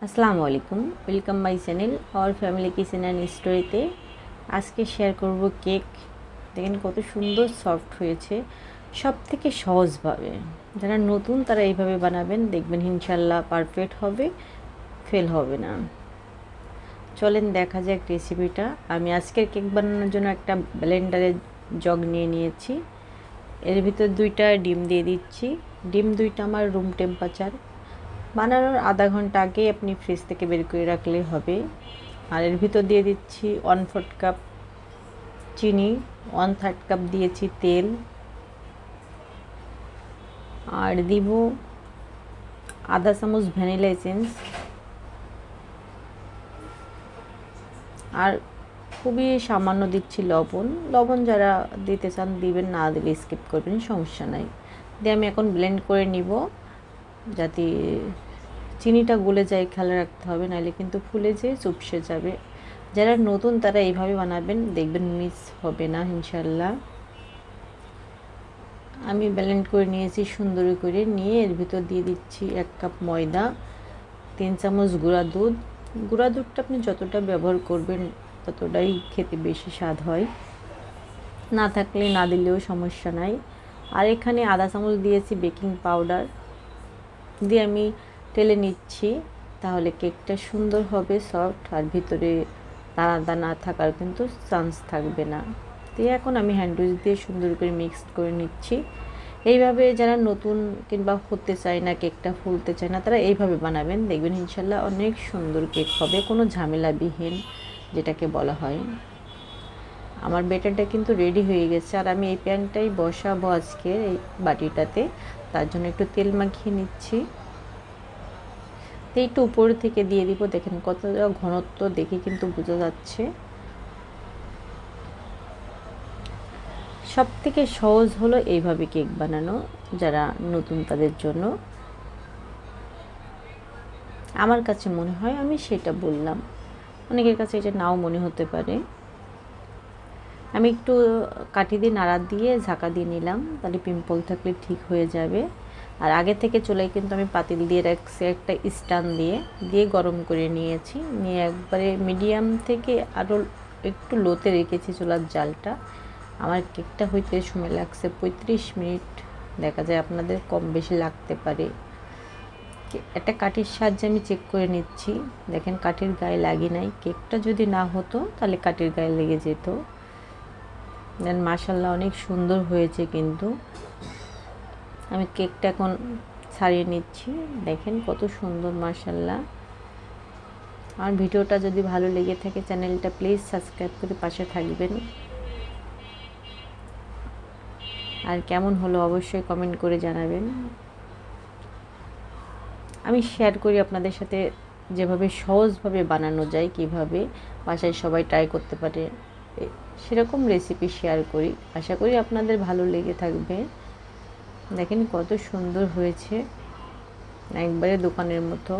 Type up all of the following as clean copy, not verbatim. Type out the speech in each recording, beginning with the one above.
আসসালামু আলাইকুম, welcome my channel और ফ্যামিলি কিচেন অ্যান্ড স্টোরিতে। আজকে শেয়ার করব কেক। দেখেন কত সুন্দর সফট হয়েছে, সব থেকে সহজভাবে। যারা নতুন তারা এইভাবে বানাবেন, দেখবেন ইনশাল্লাহ পারফেক্ট হবে, ফেল হবে না। চলেন দেখা যাক রেসিপিটা। আমি আজকের কেক বানানোর জন্য একটা ব্লেন্ডারে জগ নিয়ে নিয়েছি। এর ভিতর 2টা ডিম দিয়ে দিচ্ছি। ডিম 2টা আমার রুম টেম্পারেচার। বানানোর আধা ঘন্টা আগে আপনি ফ্রিজ থেকে বের করে রাখলে হবে। আর এর ভিতর দিয়ে দিচ্ছি 1/4 কাপ চিনি, 1/3 কাপ দিয়েছি তেল, আর দিব আধা চামচ ভ্যানিলা এসেন্স, আর খুবই সামান্য দিচ্ছি লবণ। লবণ যারা দিতে চান দিবেন, না দিলে স্কিপ করবেন, সমস্যা নাই। দিয়ে আমি এখন ব্লেন্ড করে নিব, যাতে চিনিটা গলে যায়, খেয়াল রাখতে হবে, নাহলে কিন্তু ফুলে যেয়ে চুপসে যাবে। যারা নতুন তারা এইভাবে বানাবেন, দেখবেন মিস হবে না ইনশাল্লাহ। আমি ব্লেন্ড করে নিয়েছি সুন্দর করে। নিয়ে এর ভিতর দিয়ে দিচ্ছি 1 কাপ ময়দা, 3 চামচ গুঁড়া দুধ। গুঁড়া দুধটা আপনি যতটা ব্যবহার করবেন ততটাই খেতে বেশি স্বাদ হয়, না থাকলে না দিলেও সমস্যা নাই। আর এখানে আধা চামচ দিয়েছি বেকিং পাউডার। দিয়ে আমি টেলে নিচ্ছি, তাহলে কেকটা সুন্দর হবে, সফট, আর ভিতরে দানা দানা থাকার কিন্তু চান্স থাকবে না। দিয়ে এখন আমি হ্যান্ড উইচ দিয়ে সুন্দর করে মিক্স করে নিচ্ছি। এইভাবে যারা নতুন কিংবা হতে চায় না, কেকটা ফুলতে চায় না, তারা এইভাবে বানাবেন, দেখবেন ইনশাল্লাহ অনেক সুন্দর কেক হবে, কোনো ঝামেলাবিহীন যেটাকে বলা হয়। আমার ব্যাটারটা কিন্তু রেডি হয়ে গেছে। আর আমি এই প্যানটাই বসাবো আজকে এই বাটিটাতে, তার জন্য একটু তেল মাখিয়ে নিচ্ছি। তো একটু উপর থেকে দিয়ে দিব। দেখেন কতটা ঘনত্ব দেখে কিন্তু বোঝা যাচ্ছে। সব থেকে সহজ হলো এইভাবে কেক বানানো, যারা নতুন তাদের জন্য। আমার কাছে মনে হয়, আমি সেটা বললাম, অনেকের কাছে এটা নাও মনে হতে পারে। আমি একটু কাঠি দিয়ে নাড়া দিয়ে ঝাঁকা দিয়ে নিলাম, তাহলে পিম্পল থাকলে ঠিক হয়ে যাবে। আর আগে থেকে চুলায় কিন্তু আমি পাতিল দিয়ে রাখছি একটা স্ট্যান্ড দিয়ে গরম করে নিয়েছি। নিয়ে একবারে মিডিয়াম থেকে আরও একটু লোতে রেখেছি চুলার জালটা। আমার কেকটা হইতে সময় লাগছে 35 মিনিট। দেখা যায় আপনাদের কম বেশি লাগতে পারে। একটা কাঠির সাহায্যে আমি চেক করে নিচ্ছি। দেখেন কাঠির গায়ে লাগে নাই। কেকটা যদি না হতো তাহলে কাঠির গায়ে লেগে যেত। দেন মাশাল্লাহ অনেক সুন্দর হয়েছে কিন্তু। আমি কেকটা এখন ছাড়িয়ে নিচ্ছি। দেখেন কত সুন্দর মাশাল্লাহ। আর ভিডিওটা যদি ভালো লেগে থাকে, চ্যানেলটা প্লিজ সাবস্ক্রাইব করে পাশে থাকবেন। আর কেমন হলো অবশ্যই কমেন্ট করে জানাবেন। আমি শেয়ার করি আপনাদের সাথে যেভাবে সহজভাবে বানানো যায়, কিভাবে বাসায় সবাই ট্রাই করতে পারে, সেরকম রেসিপি শেয়ার করি। আশা করি আপনাদের ভালো লেগে থাকবে। দেখেন কত সুন্দর হয়েছে, একবারে দোকানের মতো।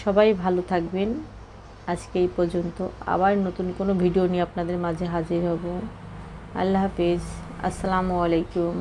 সবাই ভালো থাকবেন। আজকে এই পর্যন্ত। আবার নতুন কোনো ভিডিও নিয়ে আপনাদের মাঝে হাজির হব। আল্লাহ হাফিজ, আসসালামু আলাইকুম।